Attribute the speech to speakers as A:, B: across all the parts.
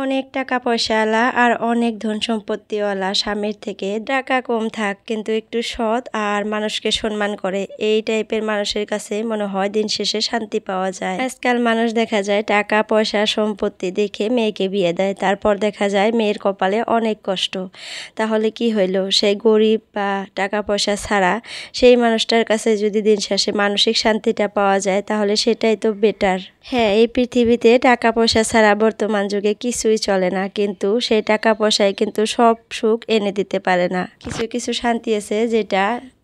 A: অনেক টাকা পয়সাওয়ালা আর অনেক ধন সম্পত্তিওয়ালা স্বামীর থেকে টাকা কম থাক কিন্তু একটু সৎ আর মানুষকে সম্মান করে, এই টাইপের মানুষের কাছে মনে হয় দিন শেষে শান্তি পাওয়া যায়। আজকাল মানুষ দেখা যায় টাকা পয়সা সম্পত্তি দেখে মেয়েকে বিয়ে দেয়, তারপর দেখা যায় মেয়ের কপালে অনেক কষ্ট। তাহলে কি হইলো, সেই গরিব বা টাকা পয়সা ছাড়া সেই মানুষটার কাছে যদি দিন শেষে মানসিক শান্তিটা পাওয়া যায় তাহলে সেটাই তো বেটার। হ্যাঁ, এই পৃথিবীতে টাকা পয়সা ছাড়া বর্তমান যুগে কিছুই চলে না, কিন্তু সেই টাকা পয়সায় কিন্তু সব সুখ এনে দিতে পারে না। কিছু কিছু শান্তি আছে যেটা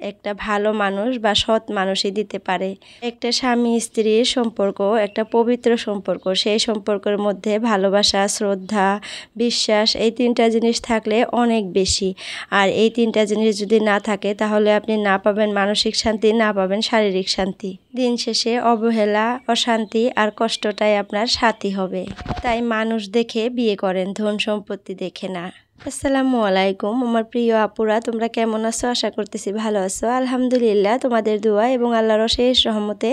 A: একটা ভালো মানুষ বা সৎ মানুষই দিতে পারে। একটা স্বামী স্ত্রীর সম্পর্ক একটা পবিত্র সম্পর্ক, সেই সম্পর্কের মধ্যে ভালোবাসা, শ্রদ্ধা, বিশ্বাস, এই তিনটা জিনিস থাকলে অনেক বেশি। আর এই তিনটা জিনিস যদি না থাকে তাহলে আপনি না পাবেন মানসিক শান্তি, না পাবেন শারীরিক শান্তি। দিন শেষে অবহেলা, অশান্তি আর কষ্টটাই আপনার সাথী হবে। তাই মানুষ দেখে বিয়ে করেন, ধন সম্পত্তি দেখে না। আসসালামু আলাইকুম আমার প্রিয় আপুরা, তোমরা কেমন আছো? আশা করতেছি ভালো আছো। আলহামদুলিল্লাহ, তোমাদের দোয়া এবং আল্লাহর অশেষ রহমতে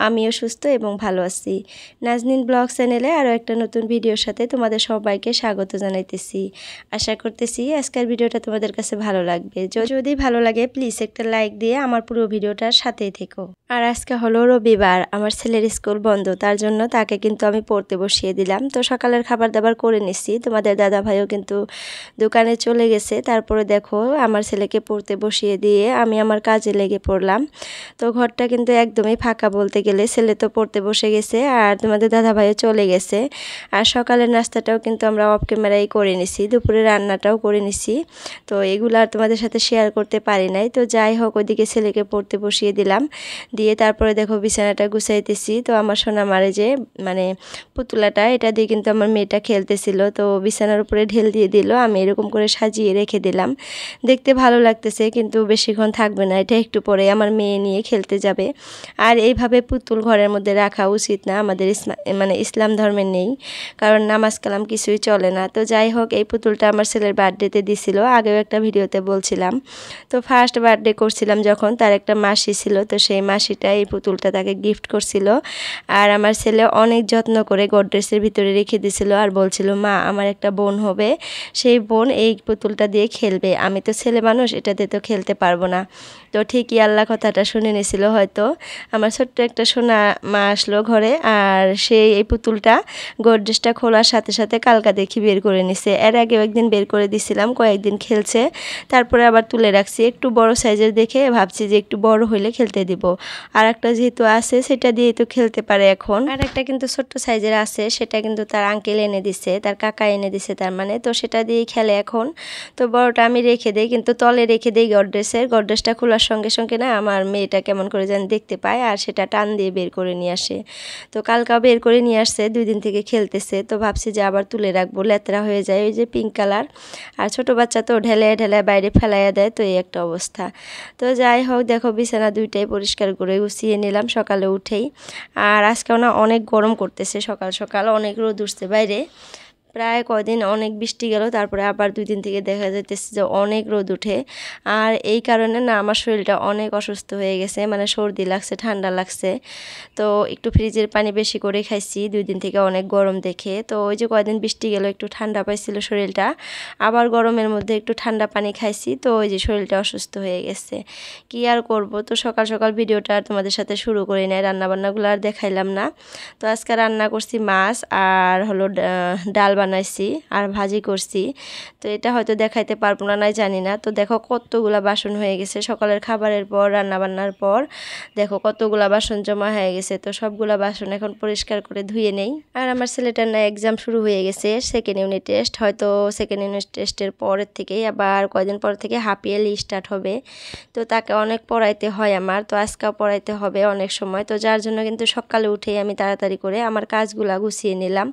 A: আমিও সুস্থ এবং ভালো আছি। নাজনীন ব্লগ চ্যানেলে আরও একটা নতুন ভিডিওর সাথে তোমাদের সবাইকে স্বাগত জানাইতেছি। আশা করতেছি আজকের ভিডিওটা তোমাদের কাছে ভালো লাগবে। যদি ভালো লাগে প্লিজ একটা লাইক দিয়ে আমার পুরো ভিডিওটার সাথেই থেকো। আর আজকে হলো রবিবার, আমার ছেলের স্কুল বন্ধ, তার জন্য তাকে কিন্তু আমি পড়তে বসিয়ে দিলাম। তো সকালের খাবার দাবার করে নিচ্ছি, তোমাদের দাদা ভাইও কিন্তু দোকানে চলে গেছে। তারপরে দেখো আমার ছেলেকে পড়তে বসিয়ে দিয়ে আমি আমার কাজে লেগে পড়লাম। তো ঘরটা কিন্তু একদমই ফাঁকা বলতে গেলে, ছেলে তো পড়তে বসে গেছে আর তোমাদের দাদা ভাইও চলে গেছে। আর সকালের নাস্তাটাও কিন্তু আমরা অফ ক্যামেরাই করে নিছি, দুপুরে রান্নাটাও করে নিছি। তো এগুলো আর তোমাদের সাথে শেয়ার করতে পারি নাই। তো যাই হোক, ওইদিকে ছেলেকে পড়তে বসিয়ে দিলাম, দিয়ে তারপরে দেখো বিছানাটা গুছাইতেছি। তো আমার সোনামারে যে পুতুলাটা, এটা দিয়ে কিন্তু আমার মেয়েটা খেলতেছিল, তো বিছানার উপরে ঢেল দিয়ে দিল, আমি এরকম করে সাজিয়ে রেখে দিলাম। দেখতে ভালো লাগতেছে কিন্তু বেশিক্ষণ থাকবে না, এটা একটু পরে আমার মেয়ে নিয়ে খেলতে যাবে। আর এইভাবে পুতুল ঘরের মধ্যে রাখা উচিত না, আমাদের ইসলাম ধর্মে নেই, কারণ নামাজ কালাম কিছুই চলে না। তো যাই হোক, এই পুতুলটা আমার ছেলের বার্থডেতে দিছিল, আগেও একটা ভিডিওতে বলছিলাম। তো ফার্স্ট বার্থডে করছিলাম যখন, তার একটা মাসি ছিল, তো সেই মাসিটা এই পুতুলটা তাকে গিফট করছিল। আর আমার ছেলে অনেক যত্ন করে গোড্রেজের ভিতরে রেখে দিছিল আর বলছিল, মা আমার একটা বোন হবে, সেই বোন এই পুতুলটা দিয়ে খেলবে, আমি তো ছেলে মানুষ, এটাতে তো খেলতে পারবো না। তো ঠিকই আল্লাহ কথাটা শুনে নিয়েছিল হয়তো। আমার ছোট্ট একটা সোনা মা আসলো ঘরে, আর সেই এই পুতুলটা গোড্রেজটা খোলার সাথে সাথে কালকা দেখি বের করে নিছে। এর আগেও একদিন বের করে দিছিলাম, কয়েকদিন খেলছে, তারপরে আবার তুলে রাখছি। একটু বড় সাইজের দেখে ভাবছি যে একটু বড় হইলে খেলতে দিব। আর একটা যেহেতু আছে সেটা দিয়েই তো খেলতে পারে এখন। আর একটা কিন্তু ছোট্ট সাইজের আছে, সেটা কিন্তু তার আঙ্কেল এনে দিছে, তার কাকা এনে দিছে তার মানে, তো সেটা দিয়েই খেলে এখন। তো বড়টা আমি রেখে দেই, কিন্তু তলে রেখে দেই গড্রেজটা খোলার সঙ্গে সঙ্গে না আমার মেয়েটা কেমন করে যেন দেখতে পায় আর সেটা টান দিয়ে বের করে নিয়ে আসে। তো কালকাও বের করে নিয়ে আসছে, 2 দিন থেকে খেলতেছে। তো ভাবছি যে আবার তুলে রাখবো, লেতরা হয়ে যায়, ওই যে পিঙ্ক কালার। আর ছোট বাচ্চা তো ঢেলে ঢেলে বাইরে ফেলাইয়া দেয়, তো এই একটা অবস্থা। তো যাই হোক, দেখো বিছানা দুইটাই পরিষ্কার করে গুছিয়ে নিলাম সকালে উঠেই। আর আজকেও না অনেক গরম করতেছে, সকাল সকাল অনেক রোদ উঠছে বাইরে। প্রায় কদিন অনেক বৃষ্টি গেল, তারপরে আবার 2 দিন থেকে দেখা যাইতেছে যে অনেক রোদ উঠে। আর এই কারণে না আমার শরীরটা অনেক অসুস্থ হয়ে গেছে, মানে সর্দি লাগছে, ঠান্ডা লাগছে। তো একটু ফ্রিজের পানি বেশি করে খাইছি 2 দিন থেকে অনেক গরম দেখে। তো ওই যে কয়দিন বৃষ্টি গেল একটু ঠান্ডা পাইছিল শরীরটা, আবার গরমের মধ্যে একটু ঠান্ডা পানি খাইছি, তো ওই যে শরীরটা অসুস্থ হয়ে গেছে। কি আর করব। তো সকাল সকাল ভিডিওটা আর তোমাদের সাথে শুরু করি নাই, রান্নাবান্নাগুলো আর দেখাইলাম না। তো আজকে রান্না করছি মাছ আর হলো ডাল বানাইছি আর ভাজি করছি। তো এটা হয়তো দেখাইতে পারবো না নাই জানি না। তো দেখো কতগুলা বাসন হয়ে গেছে, সকালের খাবারের পর রান্নাবান্নার পর দেখো কতগুলা বাসন জমা হয়ে গেছে। তো সবগুলা বাসন এখন পরিষ্কার করে ধুয়ে নেই। আর আমার ছেলেটার না এক্সাম শুরু হয়ে গেছে, সেকেন্ড ইউনিট টেস্ট, হয়তো সেকেন্ড ইউনিট টেস্টের পরের থেকেই আবার কয়দিন পর থেকে হাফ ইয়ারলি স্টার্ট হবে। তো তাকে অনেক পড়াইতে হয় আমার, তো আজকেও পড়াইতে হবে অনেক সময়। তো যার জন্য কিন্তু সকালে উঠেই আমি তাড়াতাড়ি করে আমার কাজগুলা গুছিয়ে নিলাম।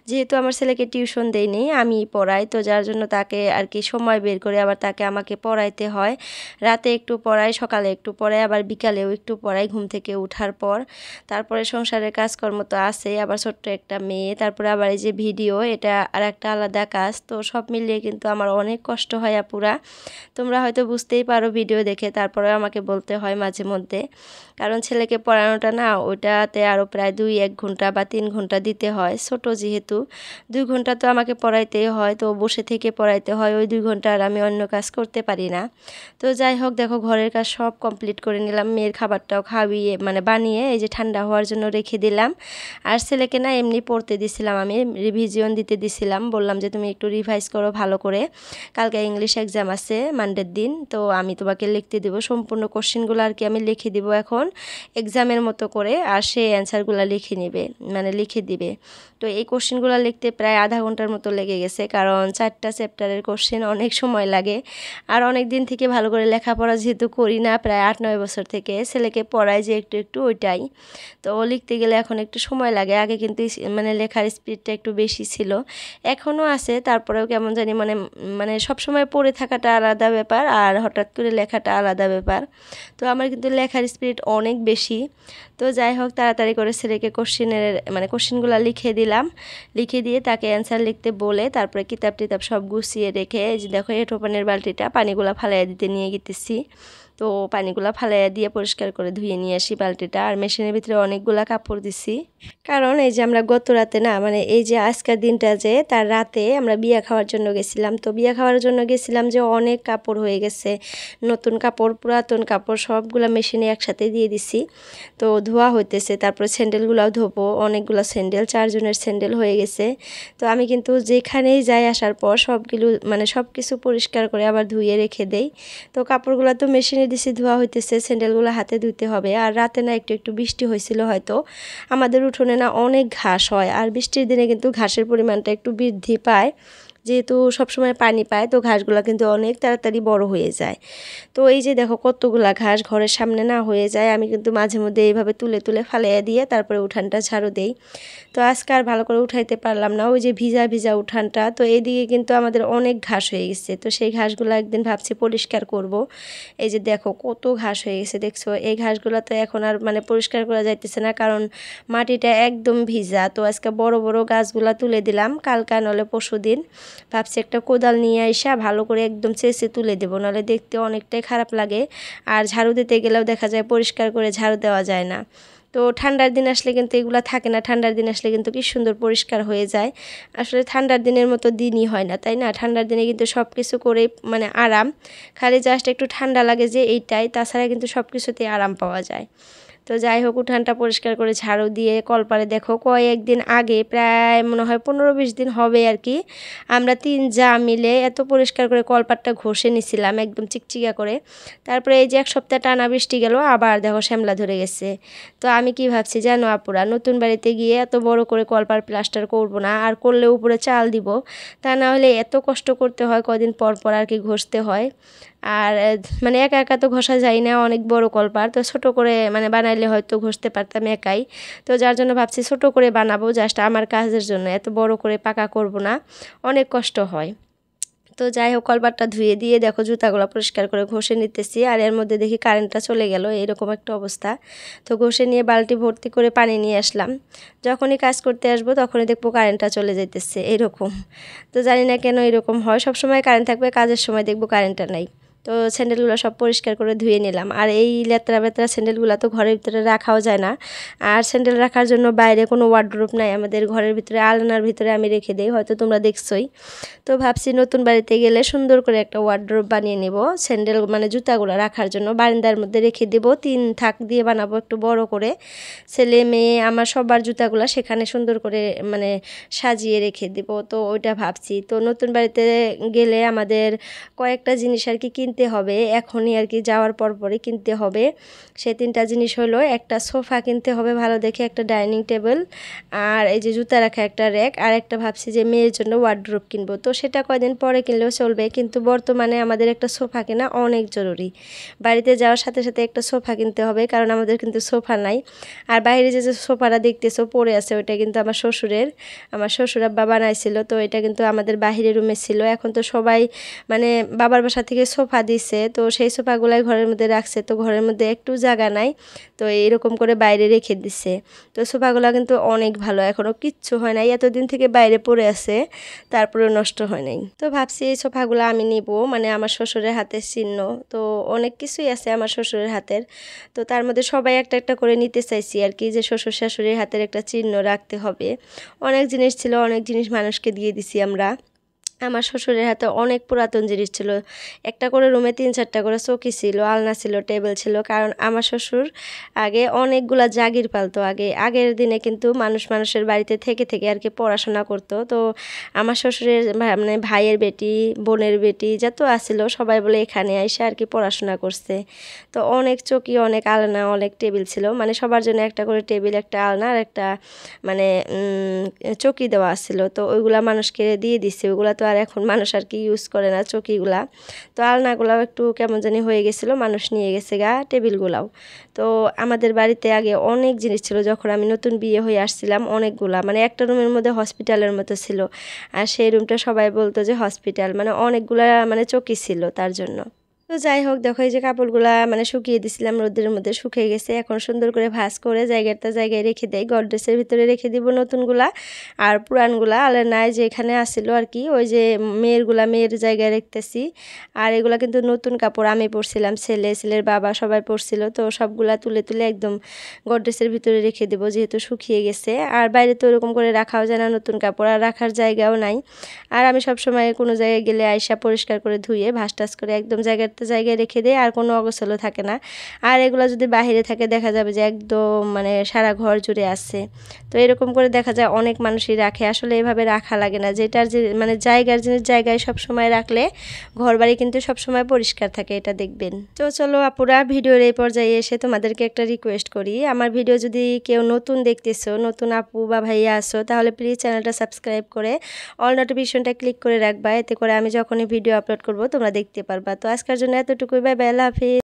A: যেহেতু আমার ছেলেকে টিউশন দেইনি, আমি পড়াই, তো যার জন্য তাকে আর কি সময় বের করে আবার তাকে আমাকে পড়াইতে হয়। রাতে একটু পড়াই, সকালে একটু পড়াই, আবার বিকালেও একটু পড়াই ঘুম থেকে ওঠার পর। তারপরে সংসারের কাজকর্ম তো আছেই, আবার ছোট্ট একটা মেয়ে, তারপরে আবার এই যে ভিডিও, এটা আর একটা আলাদা কাজ। তো সব মিলিয়ে কিন্তু আমার অনেক কষ্ট হয় আপুরা, তোমরা হয়তো বুঝতেই পারো ভিডিও দেখে, তারপরে আমাকে বলতে হয় মাঝে মধ্যে, কারণ ছেলেকে পড়ানোটা না ওইটাতে আরও প্রায় 2-1 ঘন্টা বা 3 ঘন্টা দিতে হয়, ছোট যেহেতু 2 ঘন্টা ঘন্টা তো আমাকে পড়াইতেই হয়, তো বসে থেকে পড়াইতে হয়, ওই 2 ঘন্টা আর আমি অন্য কাজ করতে পারি না। তো যাই হোক দেখো ঘরের কাজ সব কমপ্লিট করে নিলাম, মেয়ের খাবারটাও খাইয়ে মানে বানিয়ে এই যে ঠান্ডা হওয়ার জন্য রেখে দিলাম। আর ছেলেকে না এমনি পড়তে দিছিলাম, আমি রিভিশন দিতে দিছিলাম, বললাম যে তুমি একটু রিভাইজ করো ভালো করে, কালকে ইংলিশ এক্সাম আছে মানডের দিন, তো আমি তোমাকে লিখতে দেবো সম্পূর্ণ কোশ্চেনগুলো আর কি আমি লিখে দিব এখন এক্সামের মতো করে, আর সে অ্যান্সারগুলো লিখে নেবে মানে লিখে দিবে। তো এই কোশ্চেনগুলো লিখতে প্রায় আধা ঘন্টার মতো লেগে গেছে, কারণ 4টা চ্যাপ্টারের কোশ্চেন অনেক সময় লাগে। আর অনেক দিন থেকে ভালো করে লেখাপড়া যেহেতু করি না, প্রায় 8-9 বছর থেকে ছেলেকে পড়াই যে একটু একটু ওইটাই, তো লিখতে গেলে এখন একটু সময় লাগে। আগে কিন্তু মানে লেখার স্পিডটা একটু বেশি ছিল, এখনও আছে, তারপরেও কেমন জানি মানে মানে সবসময় পড়ে থাকাটা আলাদা ব্যাপার আর হঠাৎ করে লেখাটা আলাদা ব্যাপার। তো আমার কিন্তু লেখার স্পিড অনেক বেশি। তো যাই হোক তাড়াতাড়ি করে ছেলেকে কোশ্চেনগুলো লিখে দিলাম, লিখে দিয়ে তাকে অ্যান্সার লিখতে বলে তারপরে কিতাব টিতাব সব গুছিয়ে রেখে এই যে দেখো এঁঠো পানির বালতিটা পানিগুলো ফালাইয়া দিতে নিয়ে গেতেছি। তো পানিগুলো ফালাইয়া দিয়ে পরিষ্কার করে ধুয়ে নিয়ে আসি বালতিটা, আর মেশিনের ভিতরে অনেকগুলা কাপড় দিছি, কারণ এই যে আমরা গত রাতে না মানে এই যে আজকের দিনটা যে তার রাতে আমরা বিয়া খাওয়ার জন্য গেছিলাম, তো বিয়া খাওয়ার জন্য গেছিলাম যে অনেক কাপড় হয়ে গেছে, নতুন কাপড় পুরাতন কাপড় সবগুলো মেশিনে একসাথে দিয়ে দিছি। তো ধোয়া হইতেছে, তারপরে স্যান্ডেলগুলোও ধোবো, অনেকগুলো স্যান্ডেল 4 জনের স্যান্ডেল হয়ে গেছে। তো আমি কিন্তু যেখানেই যাই আসার পর সবগুলো মানে সব কিছু পরিষ্কার করে আবার ধুয়ে রেখে দেই। তো কাপড়গুলো তো মেশিনে দিছি, ধোয়া হইতেছে, স্যান্ডেলগুলো হাতে ধুইতে হবে। আর রাতে না একটু একটু বৃষ্টি হয়েছিল হয়তো, আমাদের উঠোনে না অনেক ঘাস হয়, আর বৃষ্টির দিনে কিন্তু ঘাসের পরিমাণটা একটু বৃদ্ধি পায়, যেহেতু সবসময় পানি পায় তো ঘাসগুলো কিন্তু অনেক তাড়াতাড়ি বড় হয়ে যায়। তো এই যে দেখো কতগুলা ঘাস ঘরের সামনে না হয়ে যায়, আমি কিন্তু মাঝে মধ্যে এইভাবে তুলে তুলে ফালাইয়া দিয়ে তারপরে উঠানটা ঝাড়ু দেই। তো আজকে আর ভালো করে উঠাইতে পারলাম না, ওই যে ভিজা ভিজা উঠানটা, তো এইদিকে কিন্তু আমাদের অনেক ঘাস হয়ে গেছে, তো সেই ঘাসগুলো একদিন ভাবছি পরিষ্কার করব। এই যে দেখো কত ঘাস হয়ে গেছে দেখছো, এই ঘাসগুলো তো এখন আর মানে পরিষ্কার করা যাইতেছে না, কারণ মাটিটা একদম ভিজা। তো আজকে বড় বড় গাছগুলা তুলে দিলাম, কালকা নলে পরশুদিন ভাবছি একটা কোদাল নিয়ে আইসা ভালো করে একদম চেঁচে তুলে দেবো, নাহলে দেখতে অনেকটাই খারাপ লাগে, আর ঝাড়ু দিতে গেলেও দেখা যায় পরিষ্কার করে ঝাড়ু দেওয়া যায় না। তো ঠান্ডার দিন আসলে কিন্তু এগুলো থাকে না, ঠান্ডার দিন আসলে কিন্তু কি সুন্দর পরিষ্কার হয়ে যায়। আসলে ঠান্ডার দিনের মতো দিনই হয় না, তাই না? ঠান্ডার দিনে কিন্তু সব কিছু করে মানে আরাম, খালি জাস্ট একটু ঠান্ডা লাগে যে এইটাই, তাছাড়া কিন্তু সব কিছুতেই আরাম পাওয়া যায়। তো যাই হোক উঠানটা পরিষ্কার করে ঝাড়ু দিয়ে কলপারে দেখো কয়েকদিন আগে প্রায় মনে হয় 15-20 দিন হবে আর কি, আমরা 3 যা মিলে এত পরিষ্কার করে কলপারটা ঘষে নিছিলাম একদম চিকচিকা করে। তারপরে এই যে 1 সপ্তাহ টানা বৃষ্টি গেল, আবার দেখো শ্যামলা ধরে গেছে। তো আমি কি ভাবছি জানো আপুরা, নতুন বাড়িতে গিয়ে এত বড় করে কলপার প্লাস্টার করব না, আর করলে উপরে চাল দিব, তা না হলে এত কষ্ট করতে হয়, কদিন পর পর আর কি ঘষতে হয়। আর মানে একা একা তো ঘষা যায় না, অনেক বড় কলপার, তো ছোট করে মানে বানাইলে হয়তো ঘষতে পারতাম একাই। তো যার জন্য ভাবছি ছোট করে বানাবো, জাস্ট আমার কাজের জন্য, এত বড় করে পাকা করব না, অনেক কষ্ট হয়। তো যাই হোক কলপারটা ধুয়ে দিয়ে দেখো জুতাগুলো পরিষ্কার করে ঘষে নিতেছি, আর এর মধ্যে দেখি কারেন্টটা চলে গেল, এরকম একটা অবস্থা। তো ঘষে নিয়ে বালতি ভর্তি করে পানি নিয়ে আসলাম, যখনই কাজ করতে আসবো তখনই দেখবো কারেন্টটা চলে যাইতেছে এরকম। তো জানি না কেন এরকম হয়, সবসময় কারেন্ট থাকবে, কাজের সময় দেখবো কারেন্টটা নাই। তো স্যান্ডেলগুলো সব পরিষ্কার করে ধুয়ে নিলাম, আর এই লেত্রা বেতরা স্যান্ডেলগুলো তো ঘরের ভিতরে রাখাও যায় না, আর স্যান্ডেল রাখার জন্য বাইরে কোনো ওয়ার্ডরোব নাই আমাদের, ঘরের ভিতরে আলনার ভিতরে আমি রেখে দিই, হয়তো তোমরা দেখছোই। তো ভাবছি নতুন বাড়িতে গেলে সুন্দর করে একটা ওয়ার্ডরোব বানিয়ে নেব, স্যান্ডেল মানে জুতাগুলো রাখার জন্য বারান্দার মধ্যে রেখে দেবো, 3 থাক দিয়ে বানাবো একটু বড় করে, ছেলে মেয়ে আমার সবার জুতাগুলো সেখানে সুন্দর করে মানে সাজিয়ে রেখে দেব। তো ওইটা ভাবছি, তো নতুন বাড়িতে গেলে আমাদের কয়েকটা জিনিস আর কি কিনতে হবে, এখনই আর কি যাওয়ার পরপরই কিনতে হবে। সে 3টা জিনিস হলো, একটা সোফা কিনতে হবে ভালো দেখে, একটা ডাইনিং টেবিল, আর এই যে জুতা রাখা একটা র্যাক, আর একটা ভাবছি যে মেয়ের জন্য ওয়ার্ডরোব কিনবো, তো সেটা কয়দিন পরে কিনলেও চলবে, কিন্তু বর্তমানে আমাদের একটা সোফা কেনা অনেক জরুরি। বাড়িতে যাওয়ার সাথে সাথে একটা সোফা কিনতে হবে, কারণ আমাদের কিন্তু সোফা নাই। আর বাইরে যে যে সোফাটা দেখতেছো পড়ে আছে, ওইটা কিন্তু আমার শ্বশুরের, আমার শ্বশুর আব্বা বানাইছিল, তো এটা কিন্তু আমাদের বাহিরের রুমে ছিল। এখন তো সবাই মানে বাবার বাসা থেকে সোফা দিছে, তো সেই সোফাগুলাই ঘরের মধ্যে রাখছে, তো ঘরের মধ্যে একটু জায়গা নাই, তো এরকম করে বাইরে রেখে দিছে। তো সোফাগুলো কিন্তু অনেক ভালো, এখনও কিচ্ছু হয় নাই, এতদিন থেকে বাইরে পড়ে আছে তারপরে নষ্ট হয় নাই। তো ভাবছি এই সোফাগুলো আমি নিব, মানে আমার শ্বশুরের হাতের চিহ্ন, তো অনেক কিছুই আছে আমার শ্বশুরের হাতের, তো তার মধ্যে সবাই একটা একটা করে নিতে চাইছি আর কি, যে শ্বশুর শাশুড়ির হাতের একটা চিহ্ন রাখতে হবে। অনেক জিনিস ছিল, অনেক জিনিস মানুষকে দিয়ে দিছি আমরা। আমার শ্বশুরের হাতে অনেক পুরাতন জিনিস ছিল, একটা করে রুমে 3-4টা করে চৌকি ছিল, আলনা ছিল, টেবিল ছিল, কারণ আমার শ্বশুর আগে অনেকগুলা জাগির পালতো। আগের দিনে কিন্তু মানুষের বাড়িতে থেকে থেকে আর কি পড়াশোনা করতো। তো আমার শ্বশুরের মানে ভাইয়ের বেটি, বোনের বেটি যত আসছিল সবাই বলে এখানে এসে আর কি পড়াশোনা করছে। তো অনেক চৌকি, অনেক আলনা, অনেক টেবিল ছিল, মানে সবার জন্য একটা করে টেবিল, একটা আলনা আর একটা মানে চৌকি দেওয়া ছিল। তো ওইগুলা মানুষকে দিয়ে দিচ্ছে, ওইগুলা তো আর এখন মানুষ আর কি ইউজ করে না চৌকিগুলা। তো আলনাগুলাও একটু কেমন জানি হয়ে গেছিলো, মানুষ নিয়ে গেছে গা টেবিলগুলাও। তো আমাদের বাড়িতে আগে অনেক জিনিস ছিল, যখন আমি নতুন বিয়ে হয়ে আসছিলাম অনেকগুলা, মানে একটা রুমের মধ্যে হসপিটালের মতো ছিল, আর সেই রুমটা সবাই বলতো যে হসপিটাল, মানে অনেকগুলা মানে চৌকি ছিল তার জন্য। তো যাই হোক, দেখো এই যে কাপড়গুলা মানে শুকিয়ে দিছিলাম রোদের মধ্যে, শুকিয়ে গেছে, এখন সুন্দর করে ভাঁজ করে জায়গায় রেখে দেয়, গডরেজের ভিতরে রেখে দিব নতুনগুলা, আর পুরানগুলা আলনায় যেখানে আসছিল আর কি, ওই যে মেয়ের জায়গায় রাখতেছি। আর এগুলা কিন্তু নতুন কাপড়, আমি পরছিলাম, ছেলের বাবা সবাই পরছিল, তো সবগুলা তুলে তুলে একদম গডরেজের ভিতরে রেখে দেবো, যেহেতু শুকিয়ে গেছে। আর বাইরে তো ওরকম করে রাখাও যায় না নতুন কাপড়, আর রাখার জায়গাও নাই। আর আমি সবসময় কোনো জায়গায় গেলে আয়সা পরিষ্কার করে ধুয়ে ভাঁজ টাজ করে একদম জায়গায় রেখে দেয়, আর কোনো অগোছালো থাকে না। আর এগুলো যদি বাইরে থাকে দেখা যাবে যে একদম মানে সারা ঘর জুড়ে আছে। তো এরকম করে দেখা যায় অনেক মানুষই রাখে, আসলে এভাবে রাখা লাগে না, যেটার যে মানে জায়গার জিনিস জায়গায় সবসময় রাখলে ঘর বাড়ি কিন্তু সবসময় পরিষ্কার থাকে, এটা দেখবেন। তো চলো আপুরা, ভিডিওর এই পর্যায়ে এসে তোমাদেরকে একটা রিকোয়েস্ট করি, আমার ভিডিও যদি কেউ নতুন দেখতেছো, নতুন আপু বা ভাইয়া আসো, তাহলে প্লিজ চ্যানেলটা সাবস্ক্রাইব করে অল নোটিফিকেশনটা ক্লিক করে রাখবা, এতে করে আমি যখনই ভিডিও আপলোড করব তোমরা দেখতে পারবা। তো আজকের জন্য এতটুকুই, বাই বাই, আল্লাহ হাফিজ।